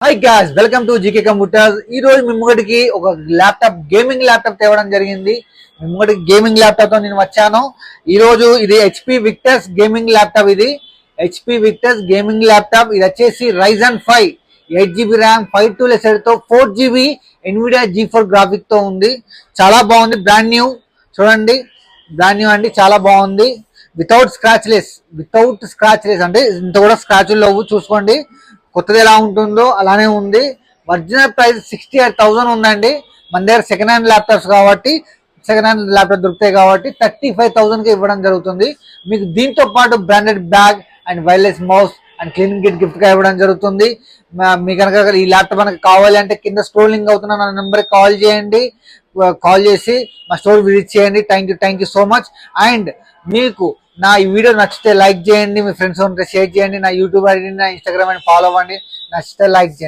High guys, welcome to GK computers. ఈ రోజు మీ ముంగడికి ఒక ల్యాప్టాప్, గేమింగ్ ల్యాప్టాప్ తేవడం జరిగింది. మీ ముంగడికి గేమింగ్ ల్యాప్టాప్ తో నేను వచ్చాను. ఈ రోజు ఇది హెచ్పి విక్టర్స్ గేమింగ్ ల్యాప్టాప్. ఇది హెచ్పి విక్టర్స్ గేమింగ్ ల్యాప్టాప్. ఇది వచ్చేసి రైజన్ 5 8GB ర్యామ్ 512 తో 4GB ఎన్విడియా G4 గ్రాఫిక్ తో ఉంది. చాలా బాగుంది, బ్రాండ్ న్యూ. చూడండి, బ్రాండ్ న్యూ అండి, చాలా బాగుంది. వితౌట్ స్క్రాచ్లెస్ అంటే ఇంత కూడా స్క్రాచ్ లేవు. చూసుకోండి, కొత్తది ఎలా ఉంటుందో అలానే ఉంది. ఒరిజినల్ ప్రైస్ 68,000 ఉందండి. మన దగ్గర సెకండ్ హ్యాండ్ ల్యాప్టాప్స్ కాబట్టి, సెకండ్ హ్యాండ్ ల్యాప్టాప్ దొరుకుతాయి కాబట్టి 35,000కి ఇవ్వడం జరుగుతుంది. మీకు దీంతో పాటు branded bag and wireless mouse and cleaning kit gift గా ఇవ్వడం జరుగుతుంది. మీ కనుక ఈ ల్యాప్టాప్ మనకు కావాలి అంటే కింద స్క్రోలింగ్ అవుతున్న నా నెంబర్కి కాల్ చేయండి. కాల్ చేసి మా స్టోర్ విజిట్ చేయండి. Thank you so much. And మీకు నా ఈ వీడియో నచ్చితే లైక్ చేయండి, మీ ఫ్రెండ్స్ ఉంటే షేర్ చేయండి. నా యూట్యూబ్ ఐడి, నా ఇన్స్టాగ్రామ్ అని ఫాలో అవ్వండి. నచ్చితే లైక్ చేయండి.